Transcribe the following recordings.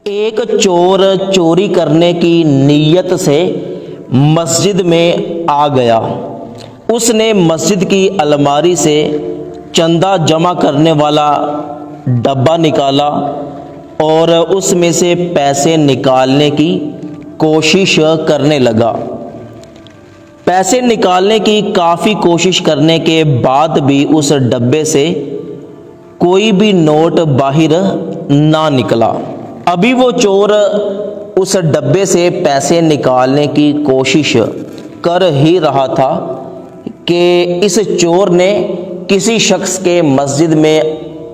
ایک چور چوری کرنے کی نیت سے مسجد میں آ گیا۔ اس نے مسجد کی الماری سے چندہ جمع کرنے والا ڈبہ نکالا اور اس میں سے پیسے نکالنے کی کوشش کرنے لگا۔ پیسے نکالنے کی کافی کوشش کرنے کے بعد بھی اس ڈبے سے کوئی بھی نوٹ باہر نہ نکلا۔ ابھی وہ چور اس ڈبے سے پیسے نکالنے کی کوشش کر ہی رہا تھا کہ اس چور نے کسی شخص کے مسجد میں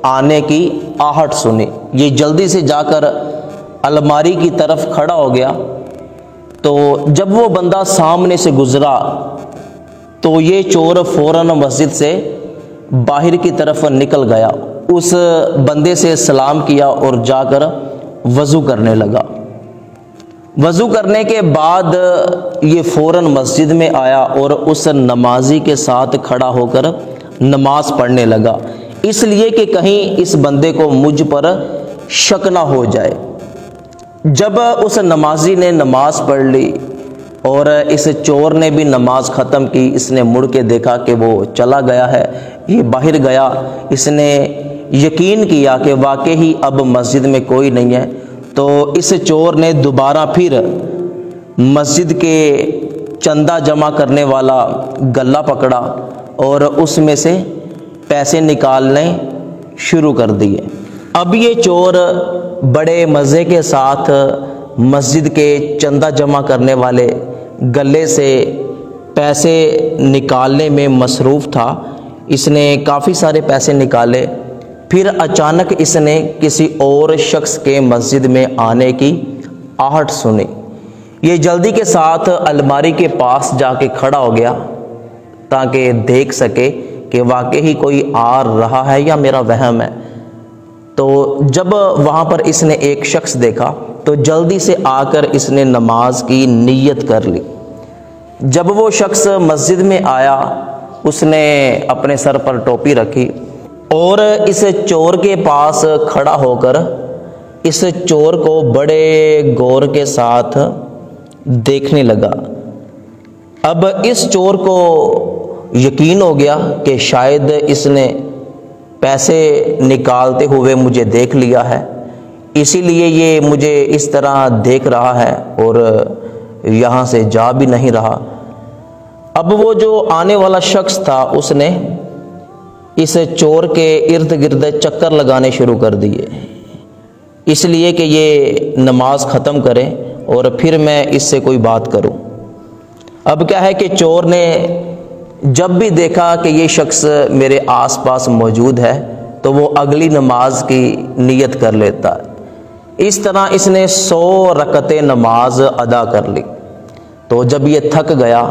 آنے کی آہٹ سنی۔ یہ جلدی سے جا کر الماری کی طرف کھڑا ہو گیا، تو جب وہ بندہ سامنے سے گزرا تو یہ چور فوراً مسجد سے باہر کی طرف نکل گیا، اس بندے سے سلام کیا اور جا کر وضو کرنے لگا۔ وضو کرنے کے بعد یہ فوراً مسجد میں آیا اور اس نمازی کے ساتھ کھڑا ہو کر نماز پڑھنے لگا، اس لیے کہ کہیں اس بندے کو مجھ پر شک نہ ہو جائے۔ جب اس نمازی نے نماز پڑھ لی اور اس چور نے بھی نماز ختم کی، اس نے مڑ کے دیکھا کہ وہ چلا گیا ہے، یہ باہر گیا۔ اس نے یقین کیا کہ واقعی اب مسجد میں کوئی نہیں ہے، تو اس چور نے دوبارہ پھر مسجد کے چندہ جمع کرنے والا گلہ پکڑا اور اس میں سے پیسے نکالنے شروع کر دیے۔ اب یہ چور بڑے مزے کے ساتھ مسجد کے چندہ جمع کرنے والے گلے سے پیسے نکالنے میں مصروف تھا۔ اس نے کافی سارے پیسے نکالے، پھر اچانک اس نے کسی اور شخص کے مسجد میں آنے کی آہٹ سنی۔ یہ جلدی کے ساتھ الماری کے پاس جا کے کھڑا ہو گیا تاکہ دیکھ سکے کہ واقعی کوئی آ رہا ہے یا میرا وہم ہے۔ تو جب وہاں پر اس نے ایک شخص دیکھا تو جلدی سے آ کر اس نے نماز کی نیت کر لی۔ جب وہ شخص مسجد میں آیا، اس نے اپنے سر پر ٹوپی رکھی اور اس چور کے پاس کھڑا ہو کر اس چور کو بڑے غور کے ساتھ دیکھنے لگا۔ اب اس چور کو یقین ہو گیا کہ شاید اس نے پیسے نکالتے ہوئے مجھے دیکھ لیا ہے، اسی لیے یہ مجھے اس طرح دیکھ رہا ہے اور یہاں سے جا بھی نہیں رہا۔ اب وہ جو آنے والا شخص تھا اس نے اس چور کے ارد گرد چکر لگانے شروع کر دیے، اس لیے کہ یہ نماز ختم کرے اور پھر میں اس سے کوئی بات کروں۔ اب کیا ہے کہ چور نے جب بھی دیکھا کہ یہ شخص میرے آس پاس موجود ہے تو وہ اگلی نماز کی نیت کر لیتا ہے۔ اس طرح اس نے 100 رکعتیں نماز ادا کر لی۔ تو جب یہ تھک گیا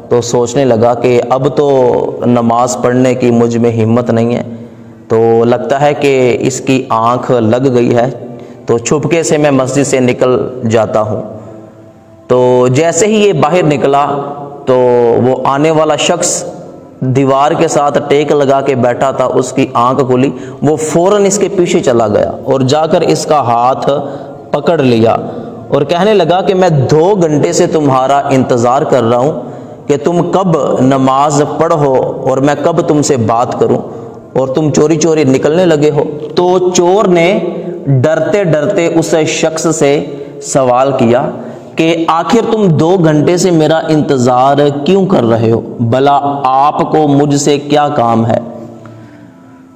تو سوچنے لگا کہ اب تو نماز پڑھنے کی مجھ میں ہمت نہیں ہے، تو لگتا ہے کہ اس کی آنکھ لگ گئی ہے، تو چھپکے سے میں مسجد سے نکل جاتا ہوں۔ تو جیسے ہی یہ باہر نکلا تو وہ آنے والا شخص دیوار کے ساتھ ٹیک لگا کے بیٹھا تھا، اس کی آنکھ کھلی، وہ فوراً اس کے پیچھے چلا گیا اور جا کر اس کا ہاتھ پکڑ لیا اور کہنے لگا کہ میں 2 گھنٹے سے تمہارا انتظار کر رہا ہوں کہ تم کب نماز پڑھو اور میں کب تم سے بات کروں، اور تم چوری چوری نکلنے لگے ہو۔ تو چور نے ڈرتے ڈرتے اس شخص سے سوال کیا کہ آخر تم 2 گھنٹے سے میرا انتظار کیوں کر رہے ہو؟ بھلا آپ کو مجھ سے کیا کام ہے؟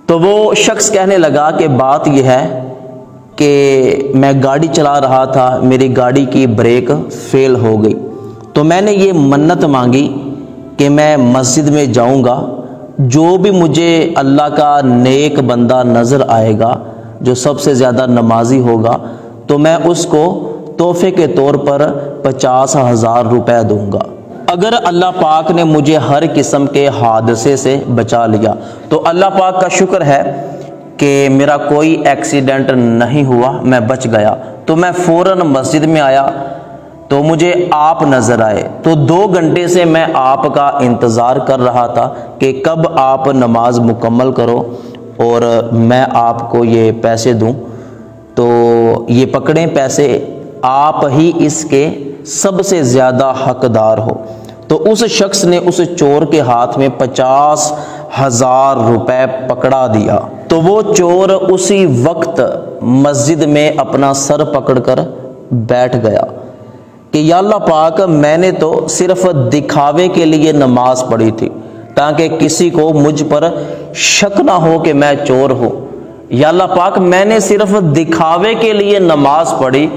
تو وہ شخص کہنے لگا کہ بات یہ ہے کہ میں گاڑی چلا رہا تھا، میری گاڑی کی بریک فیل ہو گئی، تو میں نے یہ منت مانگی کہ میں مسجد میں جاؤں گا، جو بھی مجھے اللہ کا نیک بندہ نظر آئے گا جو سب سے زیادہ نمازی ہوگا، تو میں اس کو تحفے کے طور پر 50,000 روپے دوں گا۔ اگر اللہ پاک نے مجھے ہر قسم کے حادثے سے بچا لیا تو اللہ پاک کا شکر ہے کہ میرا کوئی ایکسیڈنٹ نہیں ہوا، میں بچ گیا۔ تو میں فوراً مسجد میں آیا تو مجھے آپ نظر آئے، تو 2 گھنٹے سے میں آپ کا انتظار کر رہا تھا کہ کب آپ نماز مکمل کرو اور میں آپ کو یہ پیسے دوں۔ تو یہ پکڑیں پیسے، آپ ہی اس کے سب سے زیادہ حقدار ہو۔ تو اس شخص نے اس چور کے ہاتھ میں 50,000 روپے پکڑا دیا۔ تو وہ چور اسی وقت مسجد میں اپنا سر پکڑ کر بیٹھ گیا کہ یا اللہ پاک، میں نے تو صرف دکھاوے کے لیے نماز پڑھی تھی تاکہ کسی کو مجھ پر شک نہ ہو کہ میں چور ہوں۔ یا اللہ پاک، میں نے صرف دکھاوے کے لیے نماز پڑھی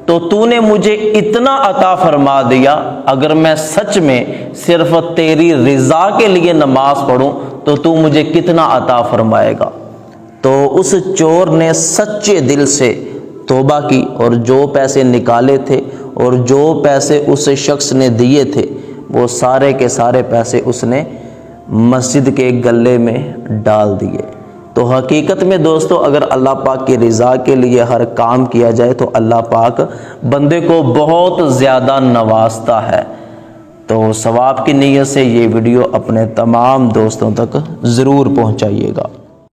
تو تو نے مجھے اتنا عطا فرما دیا، اگر میں سچ میں صرف تیری رضا کے لیے نماز پڑھوں تو تو مجھے کتنا عطا فرمائے گا۔ تو اس چور نے سچے دل سے توبہ کی اور جو پیسے نکالے تھے اور جو پیسے اس شخص نے دیے تھے وہ سارے کے سارے پیسے اس نے مسجد کے گلے میں ڈال دیے۔ تو حقیقت میں دوستو، اگر اللہ پاک کی رضا کے لیے ہر کام کیا جائے تو اللہ پاک بندے کو بہت زیادہ نوازتا ہے۔ تو ثواب کی نیت سے یہ ویڈیو اپنے تمام دوستوں تک ضرور پہنچائیے گا۔